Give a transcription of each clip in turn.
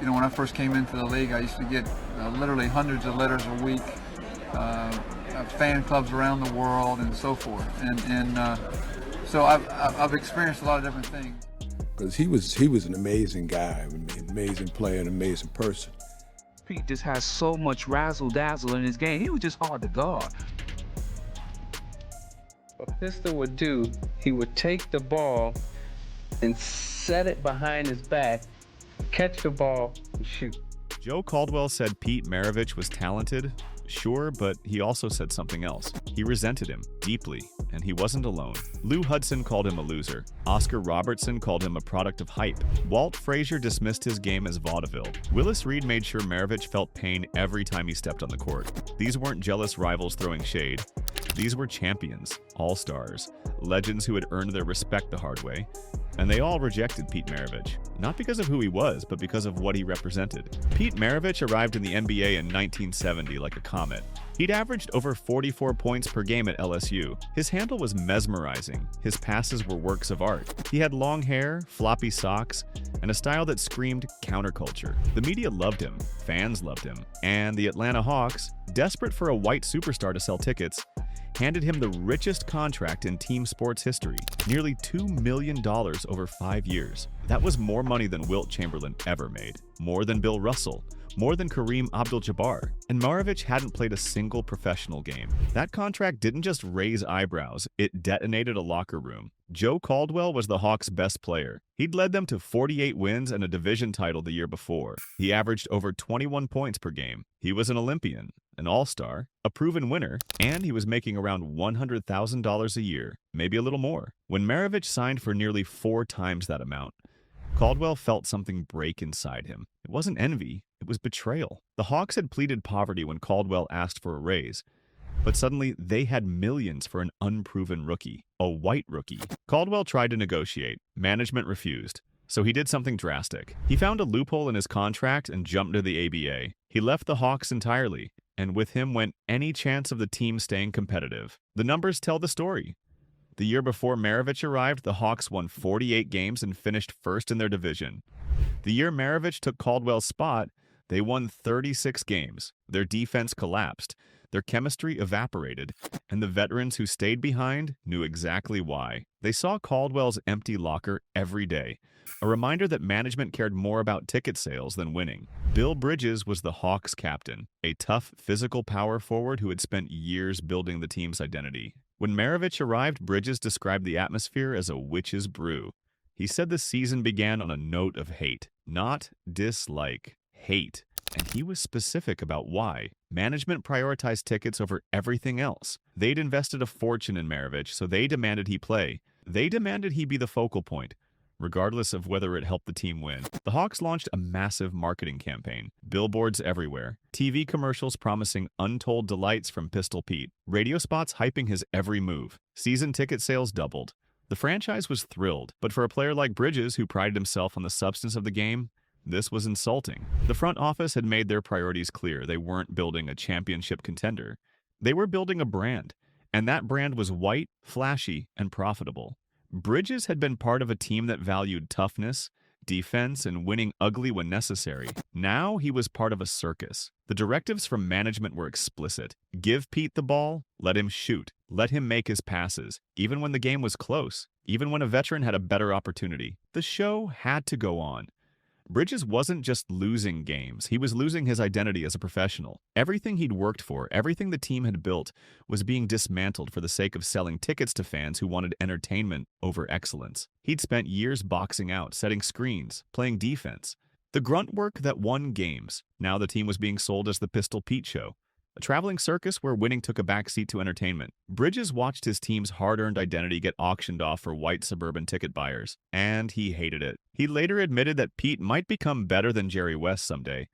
when I first came into the league, I used to get literally hundreds of letters a week, fan clubs around the world and so forth. So I've experienced a lot of different things. Because he was an amazing guy, an amazing player, an amazing person. Pete just has so much razzle-dazzle in his game. He was just hard to guard. What Pistol would do, he would take the ball and set it behind his back, catch the ball, and shoot. Joe Caldwell said Pete Maravich was talented, sure, but he also said something else. He resented him deeply, and he wasn't alone. Lou Hudson called him a loser. Oscar Robertson called him a product of hype. Walt Frazier dismissed his game as vaudeville. Willis Reed made sure Maravich felt pain every time he stepped on the court. These weren't jealous rivals throwing shade. These were champions, all-stars, legends who had earned their respect the hard way. And they all rejected Pete Maravich, not because of who he was, but because of what he represented. Pete Maravich arrived in the NBA in 1970 like a comet. He'd averaged over 44 points per game at LSU. His handle was mesmerizing. His passes were works of art. He had long hair, floppy socks, and a style that screamed counterculture. The media loved him, fans loved him, and the Atlanta Hawks, desperate for a white superstar to sell tickets, handed him the richest contract in team sports history, nearly $2 million over 5 years. That was more money than Wilt Chamberlain ever made, more than Bill Russell, more than Kareem Abdul-Jabbar, and Maravich hadn't played a single professional game. That contract didn't just raise eyebrows, it detonated a locker room. Joe Caldwell was the Hawks' best player. He'd led them to 48 wins and a division title the year before. He averaged over 21 points per game. He was an Olympian, an all-star, a proven winner, and he was making around $100,000 a year, maybe a little more. When Maravich signed for nearly 4 times that amount, Caldwell felt something break inside him. It wasn't envy, it was betrayal. The Hawks had pleaded poverty when Caldwell asked for a raise, but suddenly they had millions for an unproven rookie, a white rookie. Caldwell tried to negotiate. Management refused. So he did something drastic. He found a loophole in his contract and jumped to the ABA. He left the Hawks entirely, and with him went any chance of the team staying competitive. The numbers tell the story. The year before Maravich arrived, the Hawks won 48 games and finished first in their division. The year Maravich took Caldwell's spot, they won 36 games. Their defense collapsed. Their chemistry evaporated, and the veterans who stayed behind knew exactly why. They saw Caldwell's empty locker every day, a reminder that management cared more about ticket sales than winning. Bill Bridges was the Hawks' captain, a tough physical power forward who had spent years building the team's identity. When Maravich arrived, Bridges described the atmosphere as a witch's brew. He said the season began on a note of hate, not dislike, hate. And he was specific about why. Management prioritized tickets over everything else. They'd invested a fortune in Maravich, so they demanded he play. They demanded he be the focal point, regardless of whether it helped the team win. The Hawks launched a massive marketing campaign. Billboards everywhere. TV commercials promising untold delights from Pistol Pete. Radio spots hyping his every move. Season ticket sales doubled. The franchise was thrilled, but for a player like Bridges, who prided himself on the substance of the game, this was insulting. The front office had made their priorities clear. They weren't building a championship contender. They were building a brand, and that brand was white, flashy, and profitable. Bridges had been part of a team that valued toughness, defense, and winning ugly when necessary. Now he was part of a circus. The directives from management were explicit. Give Pete the ball, let him shoot, let him make his passes, even when the game was close, even when a veteran had a better opportunity. The show had to go on. Bridges wasn't just losing games, he was losing his identity as a professional. Everything he'd worked for, everything the team had built, was being dismantled for the sake of selling tickets to fans who wanted entertainment over excellence. He'd spent years boxing out, setting screens, playing defense. The grunt work that won games. Now the team was being sold as the Pistol Pete Show, a traveling circus where winning took a backseat to entertainment. Bridges watched his team's hard-earned identity get auctioned off for white suburban ticket buyers, and he hated it. He later admitted that Pete might become better than Jerry West someday,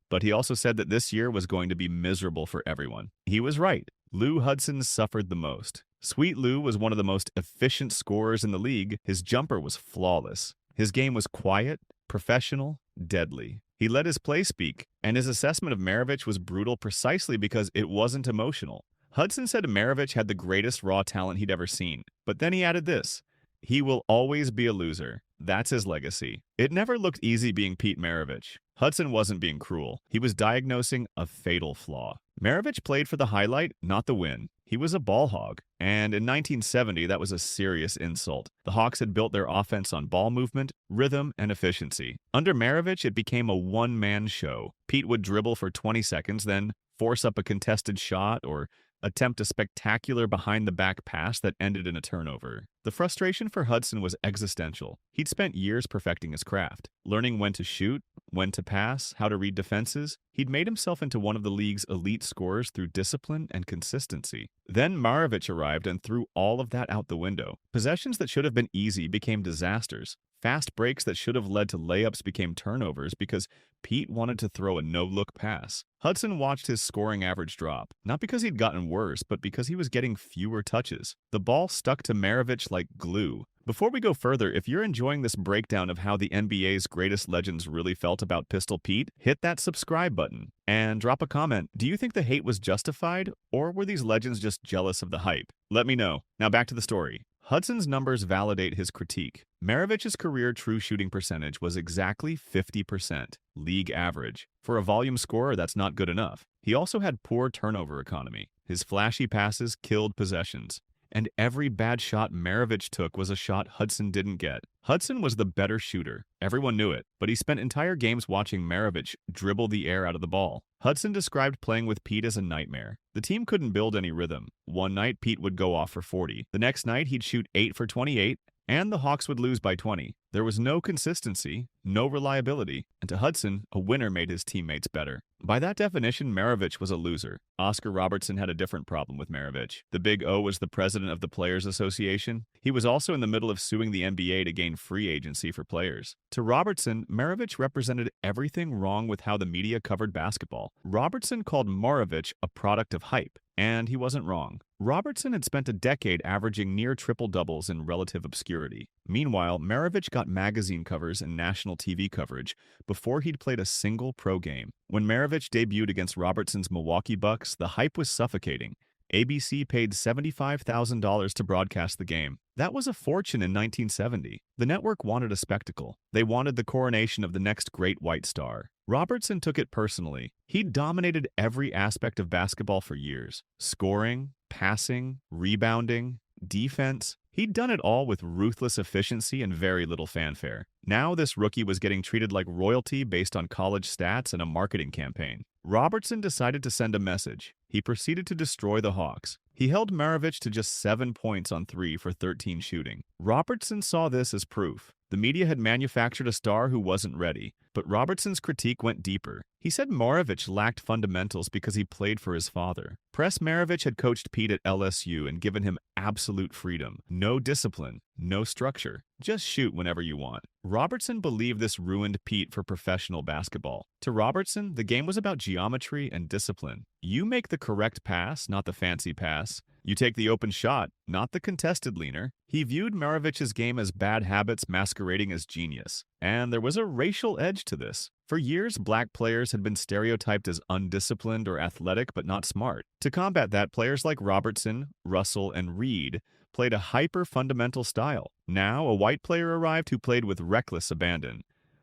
but he also said that this year was going to be miserable for everyone. He was right. Lou Hudson suffered the most. Sweet Lou was one of the most efficient scorers in the league. His jumper was flawless. His game was quiet, professional, deadly. He let his play speak, and his assessment of Maravich was brutal precisely because it wasn't emotional. Hudson said Maravich had the greatest raw talent he'd ever seen, but then he added this: he will always be a loser. That's his legacy. It never looked easy being Pete Maravich. Hudson wasn't being cruel. He was diagnosing a fatal flaw. Maravich played for the highlight, not the win. He was a ball hog, and in 1970, that was a serious insult. The Hawks had built their offense on ball movement, rhythm, and efficiency. Under Maravich, it became a one-man show. Pete would dribble for 20 seconds, then force up a contested shot or attempt a spectacular behind-the-back pass that ended in a turnover. The frustration for Hudson was existential. He'd spent years perfecting his craft, learning when to shoot, when to pass, how to read defenses. He'd made himself into one of the league's elite scorers through discipline and consistency. Then Maravich arrived and threw all of that out the window. Possessions that should have been easy became disasters. Fast breaks that should have led to layups became turnovers because Pete wanted to throw a no-look pass. Hudson watched his scoring average drop, not because he'd gotten worse, but because he was getting fewer touches. The ball stuck to Maravich like glue. Before we go further, if you're enjoying this breakdown of how the NBA's greatest legends really felt about Pistol Pete, hit that subscribe button and drop a comment. Do you think the hate was justified, or were these legends just jealous of the hype? Let me know. Now back to the story. Hudson's numbers validate his critique. Maravich's career true shooting percentage was exactly 50%, league average. For a volume scorer, that's not good enough. He also had poor turnover economy. His flashy passes killed possessions. And every bad shot Maravich took was a shot Hudson didn't get. Hudson was the better shooter. Everyone knew it, but he spent entire games watching Maravich dribble the air out of the ball. Hudson described playing with Pete as a nightmare. The team couldn't build any rhythm. One night, Pete would go off for 40. The next night, he'd shoot 8 for 28, and the Hawks would lose by 20. There was no consistency, no reliability, and to Hudson, a winner made his teammates better. By that definition, Maravich was a loser. Oscar Robertson had a different problem with Maravich. The Big O was the president of the Players Association. He was also in the middle of suing the NBA to gain free agency for players. To Robertson, Maravich represented everything wrong with how the media covered basketball. Robertson called Maravich a product of hype, and he wasn't wrong. Robertson had spent a decade averaging near triple-doubles in relative obscurity. Meanwhile, Maravich got magazine covers and national TV coverage before he'd played a single pro game. When Maravich debuted against Robertson's Milwaukee Bucks, the hype was suffocating. ABC paid $75,000 to broadcast the game. That was a fortune in 1970. The network wanted a spectacle. They wanted the coronation of the next great white star. Robertson took it personally. He'd dominated every aspect of basketball for years. Scoring, passing, rebounding, defense. He'd done it all with ruthless efficiency and very little fanfare. Now this rookie was getting treated like royalty based on college stats and a marketing campaign. Robertson decided to send a message. He proceeded to destroy the Hawks. He held Maravich to just 7 points on 3 for 13 shooting. Robertson saw this as proof. The media had manufactured a star who wasn't ready, but Robertson's critique went deeper. He said Maravich lacked fundamentals because he played for his father. Press Maravich had coached Pete at LSU and given him absolute freedom. No discipline, no structure. Just shoot whenever you want. Robertson believed this ruined Pete for professional basketball. To Robertson, the game was about geometry and discipline. You make the correct pass, not the fancy pass. You take the open shot, not the contested leaner. He viewed Maravich's game as bad habits masquerading as genius. And there was a racial edge to this. For years, black players had been stereotyped as undisciplined or athletic but not smart. To combat that, players like Robertson, Russell, and Reed played a hyper-fundamental style. Now, a white player arrived who played with reckless abandon.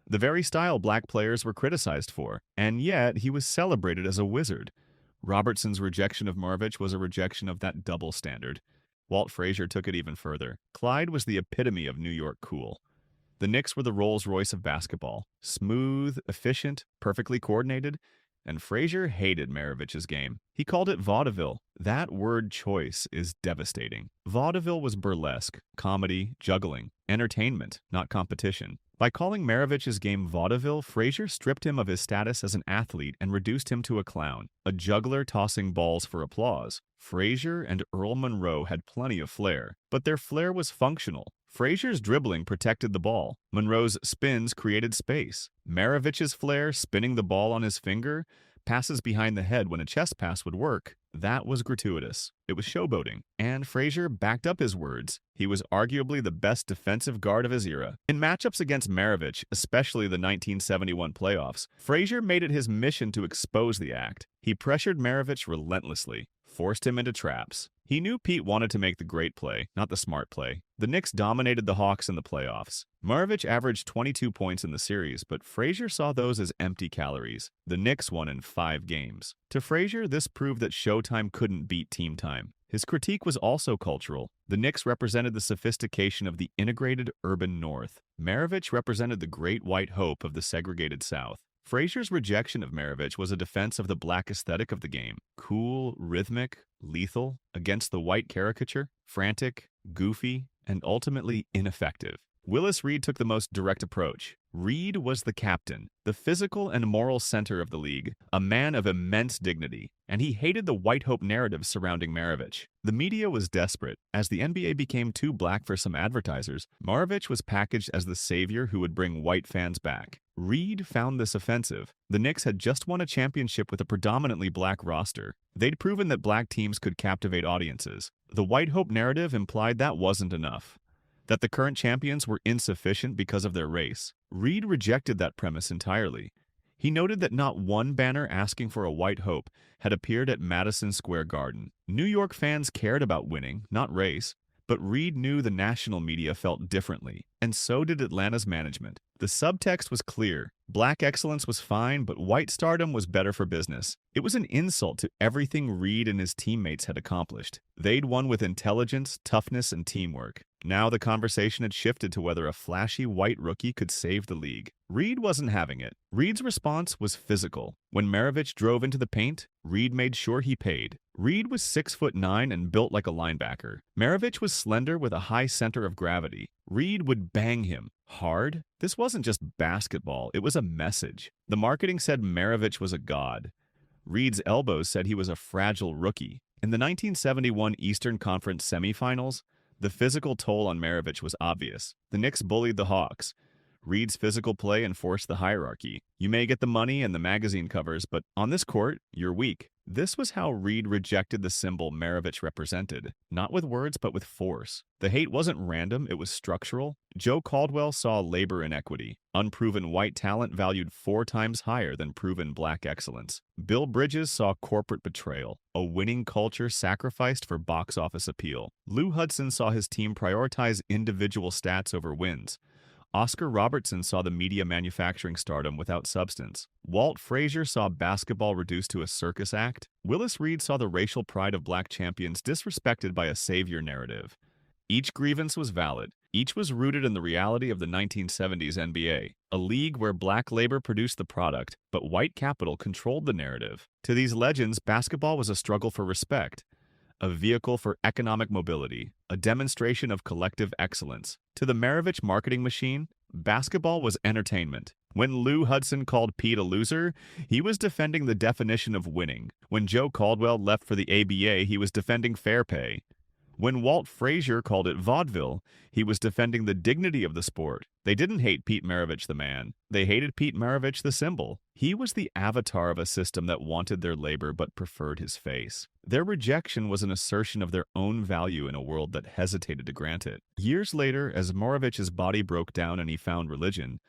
The very style black players were criticized for, and yet he was celebrated as a wizard. Robertson's rejection of Maravich was a rejection of that double standard. Walt Frazier took it even further. Clyde was the epitome of New York cool. The Knicks were the Rolls-Royce of basketball. Smooth, efficient, perfectly coordinated, and Frazier hated Maravich's game. He called it vaudeville. That word choice is devastating. Vaudeville was burlesque, comedy, juggling, entertainment, not competition. By calling Maravich's game vaudeville, Frazier stripped him of his status as an athlete and reduced him to a clown, a juggler tossing balls for applause. Frazier and Earl Monroe had plenty of flair, but their flair was functional. Frazier's dribbling protected the ball. Monroe's spins created space. Maravich's flair, spinning the ball on his finger, passes behind the head when a chest pass would work, that was gratuitous. It was showboating. And Frazier backed up his words. He was arguably the best defensive guard of his era. In matchups against Maravich, especially the 1971 playoffs, Frazier made it his mission to expose the act. He pressured Maravich relentlessly, forced him into traps. He knew Pete wanted to make the great play, not the smart play. The Knicks dominated the Hawks in the playoffs. Maravich averaged 22 points in the series, but Frazier saw those as empty calories. The Knicks won in 5 games. To Frazier, this proved that Showtime couldn't beat Team Time. His critique was also cultural. The Knicks represented the sophistication of the integrated urban North. Maravich represented the great white hope of the segregated South. Frazier's rejection of Maravich was a defense of the black aesthetic of the game. Cool, rhythmic, lethal, against the white caricature, frantic, goofy, and ultimately ineffective. Willis Reed took the most direct approach. Reed was the captain, the physical and moral center of the league, a man of immense dignity, and he hated the white hope narrative surrounding Maravich. The media was desperate. As the NBA became too black for some advertisers, Maravich was packaged as the savior who would bring white fans back. Reed found this offensive. The Knicks had just won a championship with a predominantly black roster. They'd proven that black teams could captivate audiences. The white hope narrative implied that wasn't enough, that the current champions were insufficient because of their race. Reed rejected that premise entirely. He noted that not one banner asking for a white hope had appeared at Madison Square Garden. New York fans cared about winning, not race, but Reed knew the national media felt differently, and so did Atlanta's management. The subtext was clear. Black excellence was fine, but white stardom was better for business. It was an insult to everything Reed and his teammates had accomplished. They'd won with intelligence, toughness, and teamwork. Now the conversation had shifted to whether a flashy white rookie could save the league. Reed wasn't having it. Reed's response was physical. When Maravich drove into the paint, Reed made sure he paid. Reed was 6'9" and built like a linebacker. Maravich was slender with a high center of gravity. Reed would bang him hard. This wasn't just basketball, it was a message. The marketing said Maravich was a god. Reed's elbows said he was a fragile rookie. In the 1971 Eastern Conference semifinals, the physical toll on Maravich was obvious. The Knicks bullied the Hawks. Reed's physical play enforced the hierarchy. You may get the money and the magazine covers, but on this court, you're weak. This was how Reed rejected the symbol Maravich represented, not with words but with force. The hate wasn't random, it was structural. Joe Caldwell saw labor inequity. Unproven white talent valued 4 times higher than proven black excellence. Bill Bridges saw corporate betrayal, a winning culture sacrificed for box office appeal. Lou Hudson saw his team prioritize individual stats over wins. Oscar Robertson saw the media manufacturing stardom without substance. Walt Frazier saw basketball reduced to a circus act. Willis Reed saw the racial pride of black champions disrespected by a savior narrative. Each grievance was valid. Each was rooted in the reality of the 1970s NBA, a league where black labor produced the product, but white capital controlled the narrative. To these legends, basketball was a struggle for respect, a vehicle for economic mobility, a demonstration of collective excellence. To the Maravich marketing machine, basketball was entertainment. When Lou Hudson called Pete a loser, he was defending the definition of winning. When Joe Caldwell left for the ABA, he was defending fair pay. When Walt Frazier called it vaudeville, he was defending the dignity of the sport. They didn't hate Pete Maravich the man. They hated Pete Maravich the symbol. He was the avatar of a system that wanted their labor but preferred his face. Their rejection was an assertion of their own value in a world that hesitated to grant it. Years later, as Maravich's body broke down and he found religion,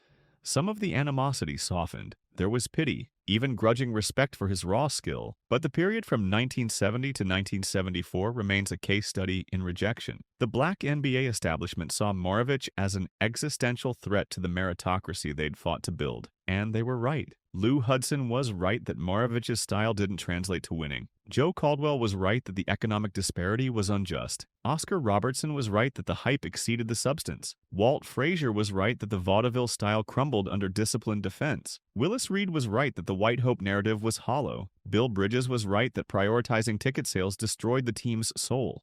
some of the animosity softened. There was pity, even grudging respect for his raw skill. But the period from 1970 to 1974 remains a case study in rejection. The black NBA establishment saw Maravich as an existential threat to the meritocracy they'd fought to build. And they were right. Lou Hudson was right that Maravich's style didn't translate to winning. Joe Caldwell was right that the economic disparity was unjust. Oscar Robertson was right that the hype exceeded the substance. Walt Frazier was right that the vaudeville style crumbled under disciplined defense. Willis Reed was right that the white hope narrative was hollow. Bill Bridges was right that prioritizing ticket sales destroyed the team's soul.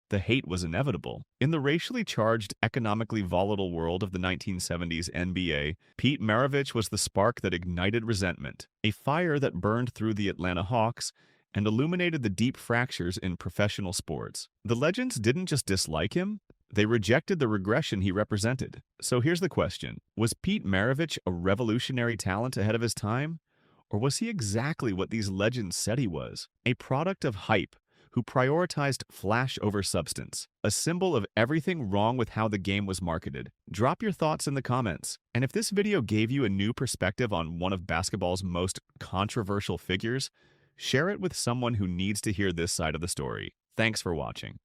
The hate was inevitable. In the racially charged, economically volatile world of the 1970s NBA, Pete Maravich was the spark that ignited resentment, a fire that burned through the Atlanta Hawks and illuminated the deep fractures in professional sports. The legends didn't just dislike him, they rejected the regression he represented. So here's the question. Was Pete Maravich a revolutionary talent ahead of his time? Or was he exactly what these legends said he was? A product of hype, who prioritized flash over substance, a symbol of everything wrong with how the game was marketed. Drop your thoughts in the comments. And if this video gave you a new perspective on one of basketball's most controversial figures, share it with someone who needs to hear this side of the story. Thanks for watching.